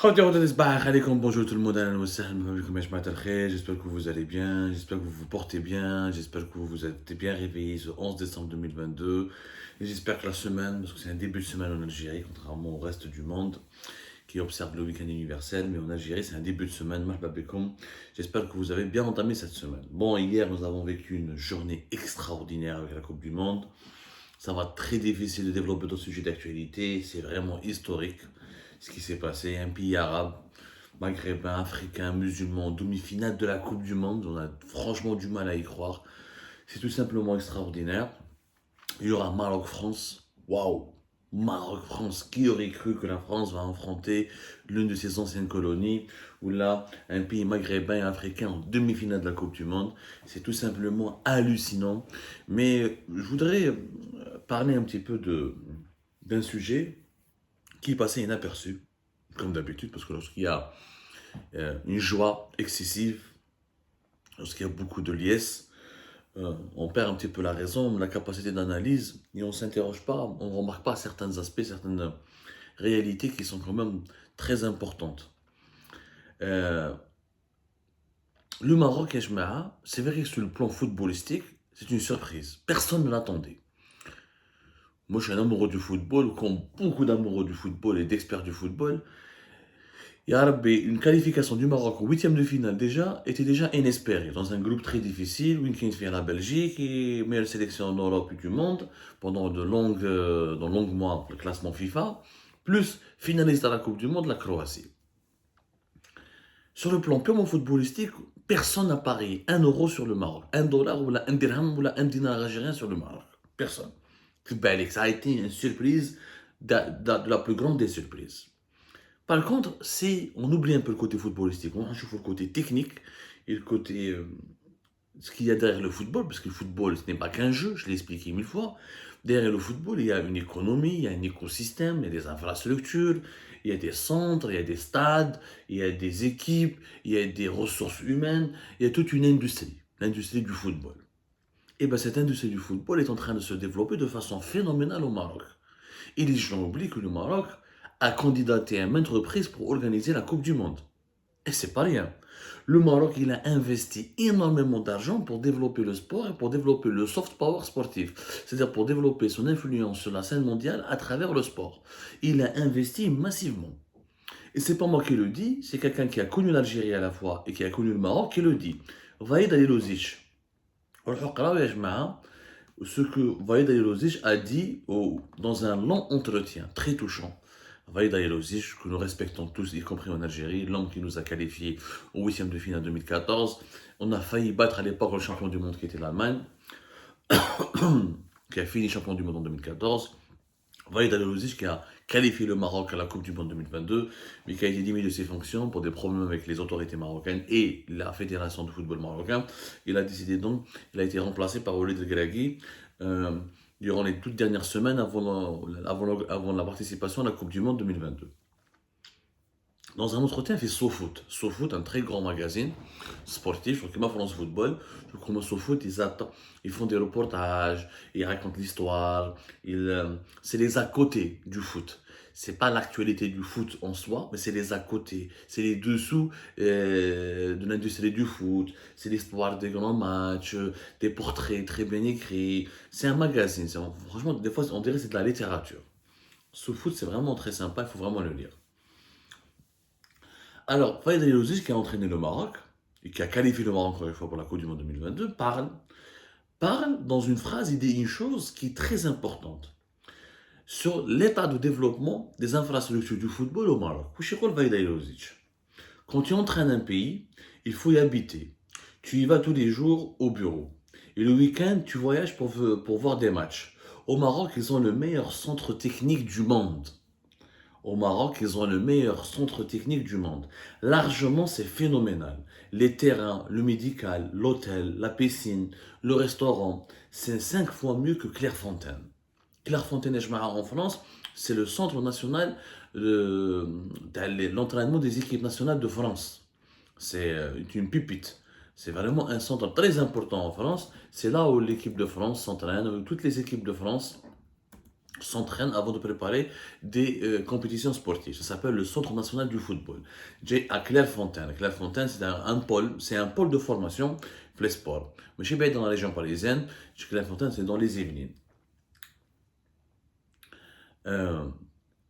Bonjour tout le monde, j'espère que vous allez bien, j'espère que vous vous portez bien, j'espère que vous vous êtes bien réveillés ce 11 décembre 2022 et j'espère que la semaine, parce que c'est un début de semaine en Algérie, contrairement au reste du monde qui observe le week-end universel, mais en Algérie c'est un début de semaine, marhaba bekoum. J'espère que vous avez bien entamé cette semaine. Bon, hier nous avons vécu une journée extraordinaire avec la Coupe du Monde, ça va être très difficile de développer d'autres sujets d'actualité, c'est vraiment historique ce qui s'est passé, un pays arabe maghrébins, africains, musulmans, demi-finale de la Coupe du Monde. On a franchement du mal à y croire. C'est tout simplement extraordinaire. Il y aura Maroc-France. Waouh! Maroc-France, qui aurait cru que la France va affronter l'une de ses anciennes colonies, ou là, un pays maghrébin et africain en demi-finale de la Coupe du Monde. C'est tout simplement hallucinant. Mais je voudrais parler un petit peu d'un sujet qui passait inaperçu, comme d'habitude, parce que lorsqu'il y a une joie excessive, lorsqu'il y a beaucoup de liesse, on perd un petit peu la raison, la capacité d'analyse, et on ne s'interroge pas, on ne remarque pas certains aspects, certaines réalités qui sont quand même très importantes. Euh, le Maroc et Jma'a, c'est vrai que sur le plan footballistique, c'est une surprise. Personne ne l'attendait. Moi, je suis un amoureux du football, comme beaucoup d'amoureux du football et d'experts du football. Ya Rabbi, une qualification du Maroc au huitième de finale déjà était déjà inespérée dans un groupe très difficile où il fait la Belgique et meilleure sélection en Europe et du monde pendant de longues mois le classement FIFA, plus finaliste à la Coupe du Monde, la Croatie. Sur le plan purement footballistique, personne n'a parié 1 euro sur le Maroc, 1 dollar ou un dirham ou un dinar algérien sur le Maroc. Personne. Ça a été une surprise de la plus grande des surprises. Par contre, si on oublie un peu le côté footballistique, on chauffe le côté technique et le côté ce qu'il y a derrière le football, parce que le football, ce n'est pas qu'un jeu, je l'ai expliqué 1000 fois. Derrière le football, il y a une économie, il y a un écosystème, il y a des infrastructures, il y a des centres, il y a des stades, il y a des équipes, il y a des ressources humaines, il y a toute une industrie, l'industrie du football. Et bien cette industrie du football est en train de se développer de façon phénoménale au Maroc. Et les gens oublient que le Maroc a candidaté à maintes reprises pour organiser la Coupe du Monde. Et c'est pas rien. Le Maroc, il a investi énormément d'argent pour développer le sport et pour développer le soft power sportif. C'est-à-dire pour développer son influence sur la scène mondiale à travers le sport. Il a investi massivement. Et c'est pas moi qui le dis, c'est quelqu'un qui a connu l'Algérie à la fois et qui a connu le Maroc qui le dit. Vaïd Alilozic. Ce que Vaïd Alilozic a dit dans un long entretien, très touchant. Vaïd Alilozic, que nous respectons tous, y compris en Algérie, l'homme qui nous a qualifiés au huitième de finale 2014. On a failli battre à l'époque le champion du monde qui était l'Allemagne, qui a fini champion du monde en 2014. Vaïd Alilozic qui a qualifié le Maroc à la Coupe du Monde 2022, mais qui a été démis de ses fonctions pour des problèmes avec les autorités marocaines et la Fédération de football marocain. Il a décidé donc, il a été remplacé par Walid El euh, durant les toutes dernières semaines avant la participation à la Coupe du Monde 2022. Dans un entretien, il fait SoFoot. SoFoot, un très grand magazine sportif, je crois que France Football. Je crois que SoFoot, ils font des reportages, ils racontent l'histoire. C'est les à côté du foot. C'est pas l'actualité du foot en soi, mais c'est les à côté. C'est les dessous de l'industrie du foot. C'est l'histoire des grands matchs, des portraits très bien écrits. C'est un magazine. Franchement, des fois, on dirait que c'est de la littérature. SoFoot, c'est vraiment très sympa, il faut vraiment le lire. Alors, Fayed Alilozic, qui a entraîné le Maroc, et qui a qualifié le Maroc encore une fois pour la Coupe du Monde 2022, parle dans une phrase, il dit une chose qui est très importante sur l'état de développement des infrastructures du football au Maroc. Quand tu entraînes un pays, il faut y habiter. Tu y vas tous les jours au bureau. Et le week-end, tu voyages pour voir des matchs. Au Maroc, ils ont le meilleur centre technique du monde. Au Maroc, ils ont le meilleur centre technique du monde. Largement, c'est phénoménal. Les terrains, le médical, l'hôtel, la piscine, le restaurant, c'est 5 fois mieux que Clairefontaine. Clairefontaine et en France, c'est le centre national de l'entraînement des équipes nationales de France. C'est une pipite. C'est vraiment un centre très important en France. C'est là où l'équipe de France s'entraîne, où toutes les équipes de France s'entraîne avant de préparer des compétitions sportives. Ça s'appelle le Centre national du football. J'ai à Clairefontaine. Clairefontaine, c'est un pôle de formation pour les sports. Mais je suis dans la région parisienne. Clairefontaine, c'est dans les Yvelines. Euh,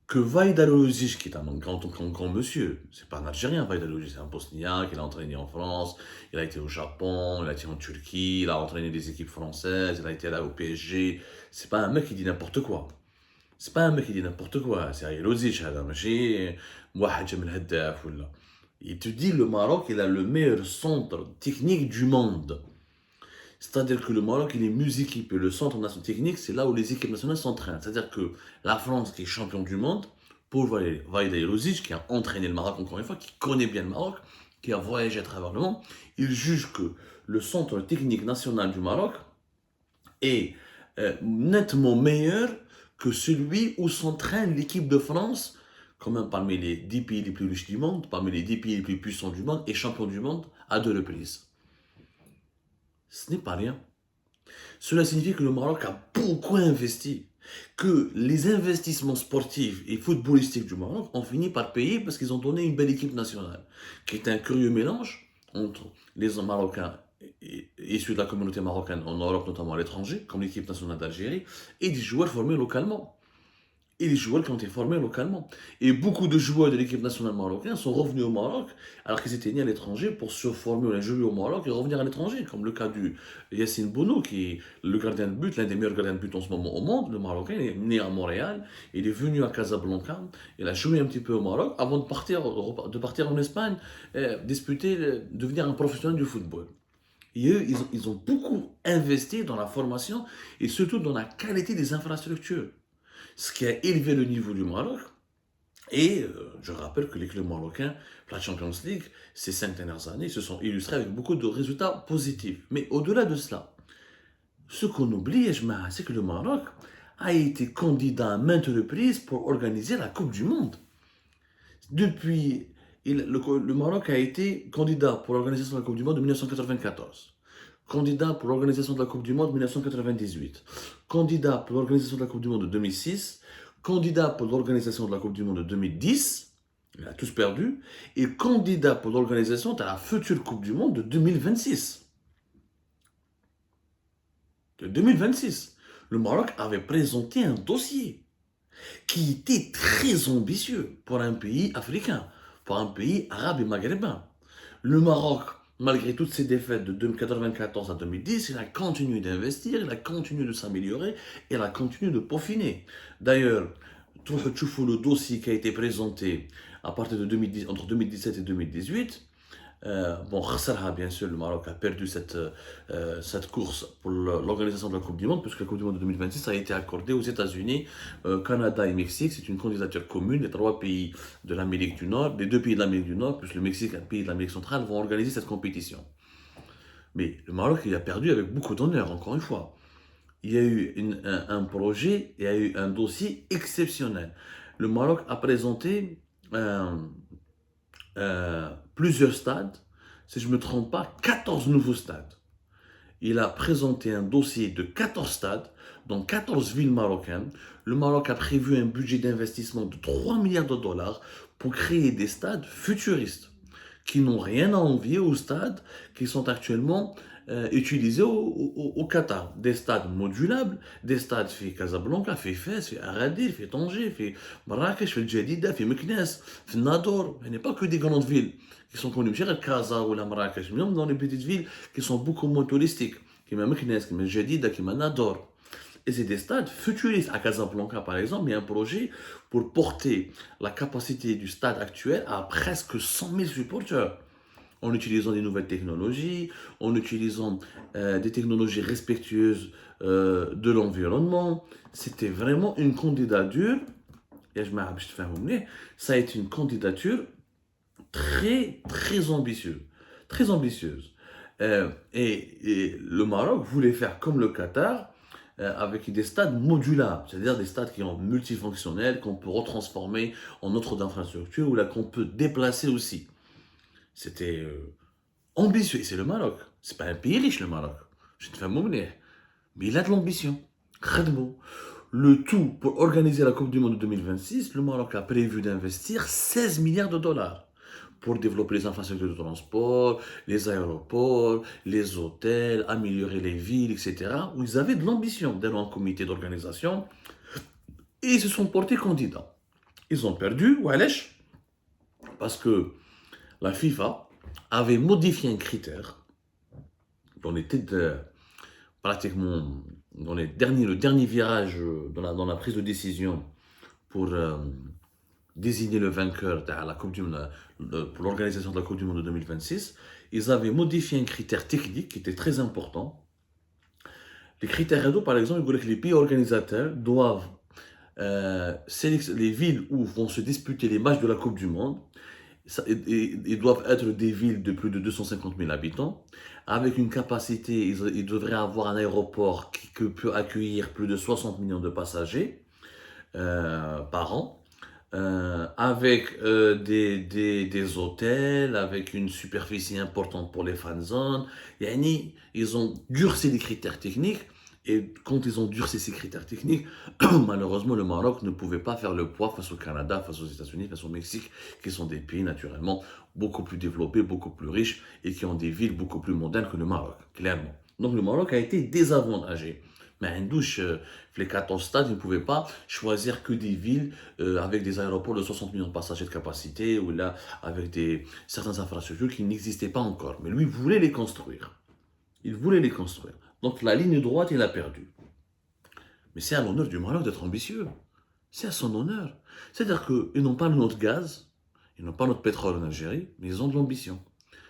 que Vaïd Aliozic, qui est un grand monsieur, c'est pas un Algérien, Vaïd Aliozic, c'est un Bosniaque, il a entraîné en France, il a été au Japon, il a été en Turquie, il a entraîné des équipes françaises, il a été là au PSG. C'est pas un mec qui dit n'importe quoi. C'est pas un mec qui dit n'importe quoi, c'est Aliozic, هذا ماشي واحد جا من الهداف ولا. Il te dit le Maroc, il a le meilleur centre technique du monde. C'est-à-dire que le Maroc, il est mieux équipé. Le centre national technique, c'est là où les équipes nationales s'entraînent. C'est-à-dire que la France, qui est champion du monde, pour Vaïda Elozic, qui a entraîné le Maroc encore une fois, qui connaît bien le Maroc, qui a voyagé à travers le monde, il juge que le centre technique national du Maroc est nettement meilleur que celui où s'entraîne l'équipe de France, quand même parmi les 10 pays les plus riches du monde, parmi les 10 pays les plus puissants du monde, et champion du monde à 2 reprises. Ce n'est pas rien. Cela signifie que le Maroc a beaucoup investi, que les investissements sportifs et footballistiques du Maroc ont fini par payer parce qu'ils ont donné une belle équipe nationale, qui est un curieux mélange entre les Marocains issus de la communauté marocaine en Europe, notamment à l'étranger, comme l'équipe nationale d'Algérie, et des joueurs formés localement. Et les joueurs qui ont été formés localement. Et beaucoup de joueurs de l'équipe nationale marocaine sont revenus au Maroc alors qu'ils étaient nés à l'étranger pour se former ou jouer au Maroc et revenir à l'étranger, comme le cas du Yassine Bounou, qui est le gardien de but, l'un des meilleurs gardiens de but en ce moment au monde. Le Marocain, il est né à Montréal, il est venu à Casablanca, il a joué un petit peu au Maroc avant de partir en Espagne, devenir un professionnel du football. Et eux, ils ont beaucoup investi dans la formation et surtout dans la qualité des infrastructures, ce qui a élevé le niveau du Maroc. Et je rappelle que les clubs marocains, la Champions League, ces 5 dernières années, se sont illustrés avec beaucoup de résultats positifs. Mais au-delà de cela, ce qu'on oublie, c'est que le Maroc a été candidat à maintes reprises pour organiser la Coupe du Monde. Depuis, le Maroc a été candidat pour l'organisation de la Coupe du Monde de 1994. Candidat pour l'organisation de la Coupe du Monde de 1998. Candidat pour l'organisation de la Coupe du Monde de 2006. Candidat pour l'organisation de la Coupe du Monde de 2010. Il a tous perdu. Et candidat pour l'organisation de la future Coupe du Monde de 2026. De 2026. Le Maroc avait présenté un dossier qui était très ambitieux pour un pays africain, pour un pays arabe et maghrébin. Le Maroc, malgré toutes ses défaites de 1994 à 2010, il a continué d'investir, il a continué de s'améliorer, et il a continué de peaufiner. D'ailleurs, tout le dossier qui a été présenté à partir de 2010, entre 2017 et 2018, bon, bien sûr, le Maroc a perdu cette course pour l'organisation de la Coupe du Monde, puisque la Coupe du Monde de 2026 a été accordée aux États-Unis, Canada et Mexique. C'est une candidature commune. Les 3 pays de l'Amérique du Nord, les 2 pays de l'Amérique du Nord, plus le Mexique et un pays de l'Amérique centrale, vont organiser cette compétition. Mais le Maroc, il a perdu avec beaucoup d'honneur, encore une fois. Il y a eu un projet, il y a eu un dossier exceptionnel. Le Maroc a présenté plusieurs stades, si je ne me trompe pas, 14 nouveaux stades. Il a présenté un dossier de 14 stades dans 14 villes marocaines. Le Maroc a prévu un budget d'investissement de 3 milliards de dollars pour créer des stades futuristes qui n'ont rien à envier aux stades qui sont actuellement utilisés au Qatar. Des stades modulables, des stades fait Casablanca, fait Fès, fait Agadir, fait Tanger, fait Marrakech, fait Djedida, fait Meknès, fait Nador. Il n'y a pas que des grandes villes qui sont connues. Je dirais Casa ou la Marrakech, même dans les petites villes qui sont beaucoup moins touristiques, qui m'a Meknès, qui m'a Djedida, qui m'a Nador. Et c'est des stades futuristes. À Casablanca, par exemple, il y a un projet pour porter la capacité du stade actuel à presque 100 000 supporters, en utilisant des nouvelles technologies, en utilisant des technologies respectueuses de l'environnement. C'était vraiment une candidature, et je m'arrête, ça a été une candidature très, très ambitieuse. Très ambitieuse. Et le Maroc voulait faire comme le Qatar, avec des stades modulables, c'est-à-dire des stades qui sont multifonctionnels, qu'on peut retransformer en autre d'infrastructure, ou là qu'on peut déplacer aussi. C'était ambitieux, et c'est le Maroc. C'est pas un pays riche, le Maroc. Je te fais mourir. Mais il a de l'ambition. خدموا. Le tout pour organiser la Coupe du Monde de 2026, le Maroc a prévu d'investir 16 milliards de dollars pour développer les infrastructures de transport, les aéroports, les hôtels, améliorer les villes, etc. Où ils avaient de l'ambition d'être un comité d'organisation et ils se sont portés candidats. Ils ont perdu, wesh, parce que la FIFA avait modifié un critère dans les têtes pratiquement le dernier virage dans la prise de décision pour désigner le vainqueur de la Coupe du Monde, pour l'organisation de la Coupe du Monde de 2026. Ils avaient modifié un critère technique qui était très important. Les critères, par exemple, ils voulaient que les pays organisateurs doivent les villes où vont se disputer les matchs de la Coupe du Monde, ils doivent être des villes de plus de 250 000 habitants, avec une capacité, ils devraient avoir un aéroport qui peut accueillir plus de 60 millions de passagers par an, avec des hôtels, avec une superficie importante pour les fan zones. Yani, ils ont durci les critères techniques. Et quand ils ont durci ces critères techniques, malheureusement, le Maroc ne pouvait pas faire le poids face au Canada, face aux États-Unis, face au Mexique, qui sont des pays naturellement beaucoup plus développés, beaucoup plus riches et qui ont des villes beaucoup plus modernes que le Maroc, clairement. Donc le Maroc a été désavantagé. Mais à Indouche, les 14 stades, ils ne pouvaient pas choisir que des villes avec des aéroports de 60 millions de passagers de capacité ou là avec certaines infrastructures qui n'existaient pas encore. Mais lui voulait les construire. Il voulait les construire. Donc la ligne droite, il a perdu. Mais c'est à l'honneur du Maroc d'être ambitieux. C'est à son honneur. C'est-à-dire qu'ils n'ont pas notre gaz, ils n'ont pas notre pétrole en Algérie, mais ils ont de l'ambition.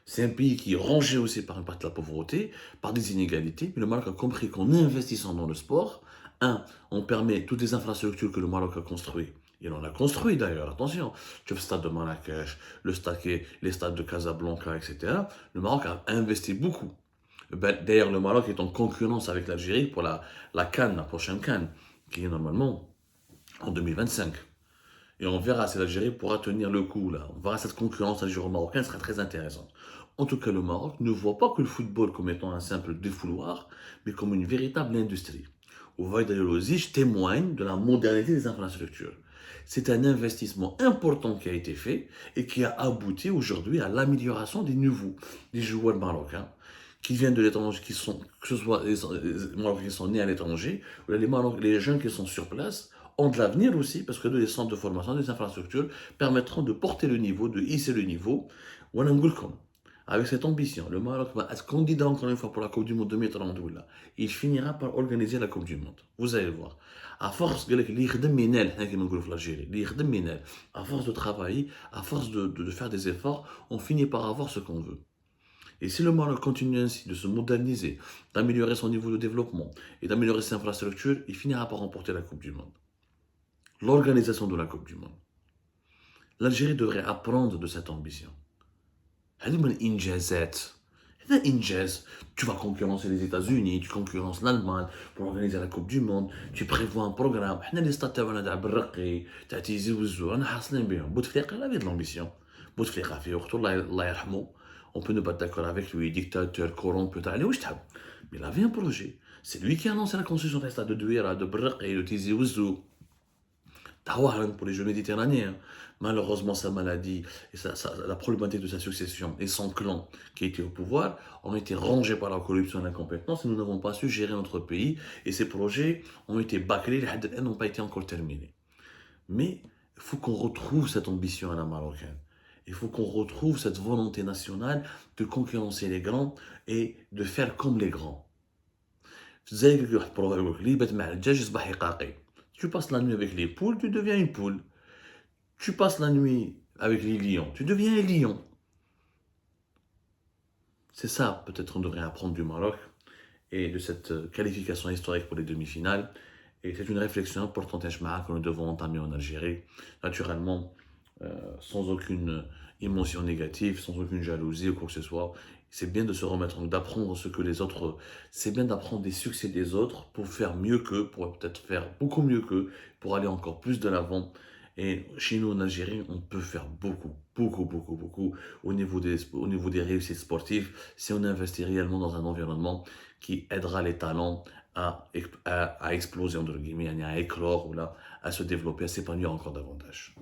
C'est un pays qui est rongé aussi par une partie de la pauvreté, par des inégalités. Mais le Maroc a compris qu'en investissant dans le sport, on permet toutes les infrastructures que le Maroc a construites. Il en a construit d'ailleurs, attention. Tu vois le stade de Marrakech, les stades de Casablanca, etc. Le Maroc a investi beaucoup. D'ailleurs, le Maroc est en concurrence avec l'Algérie pour la CAN, la prochaine CAN, qui est normalement en 2025. Et on verra si l'Algérie pourra tenir le coup là. On verra cette concurrence algéro-marocaine sera très intéressante. En tout cas, le Maroc ne voit pas que le football comme étant un simple défouloir, mais comme une véritable industrie. Où Vaidalolozich témoigne de la modernité des infrastructures. C'est un investissement important qui a été fait et qui a abouti aujourd'hui à l'amélioration des niveaux des joueurs marocains qui viennent de l'étranger, que ce soit les Marocains qui sont nés à l'étranger, ou les jeunes qui sont sur place, ont de l'avenir aussi, parce que les centres de formation, les infrastructures permettront de porter le niveau, de hisser le niveau. Avec cette ambition, le Maroc va être candidat encore une fois pour la Coupe du Monde 2030. Il finira par organiser la Coupe du Monde. Vous allez voir. À force, à force de travailler, à force de faire des efforts, on finit par avoir ce qu'on veut. Et si le Maroc continue ainsi de se moderniser, d'améliorer son niveau de développement et d'améliorer ses infrastructures, il finira par remporter la Coupe du Monde. L'organisation de la Coupe du Monde. L'Algérie devrait apprendre de cette ambition. Tu vas concurrencer les États-Unis, tu concurrences l'Allemagne pour organiser la Coupe du Monde, tu prévois un programme. Les stades تاعنا بالرقي تاع تيزي وزو رانا حاصلين بهم. Bouteflika il avait de l'ambition. Bouteflika في وقته الله يرحمه. On peut ne pas être d'accord avec lui, dictateur, corrompu, mais il avait un projet. C'est lui qui a lancé la construction des stades de Douira, de Braqi, de Tizi Ouzou, pour les Jeux méditerranéens. Malheureusement, sa maladie et la problématique de sa succession et son clan qui était au pouvoir ont été rongés par la corruption et l'incompétence et nous n'avons pas su gérer notre pays et ces projets ont été bâclés, les n'ont pas été encore terminés. Mais il faut qu'on retrouve cette ambition à la marocaine. Il faut qu'on retrouve cette volonté nationale de concurrencer les grands et de faire comme les grands. Tu passes la nuit avec les poules, tu deviens une poule. Tu passes la nuit avec les lions, tu deviens un lion. C'est ça, peut-être on devrait apprendre du Maroc et de cette qualification historique pour les demi-finales. Et c'est une réflexion importante que nous devons entamer en Algérie. Naturellement, sans aucune émotion négative, sans aucune jalousie ou quoi que ce soit. C'est bien de se remettre, d'apprendre ce que les autres... C'est bien d'apprendre des succès des autres pour faire mieux qu'eux, pour peut-être faire beaucoup mieux qu'eux, pour aller encore plus de l'avant. Et chez nous en Algérie, on peut faire beaucoup au niveau des réussites sportives si on investit réellement dans un environnement qui aidera les talents à exploser, entre guillemets, à éclore, voilà, à se développer, à s'épanouir encore davantage.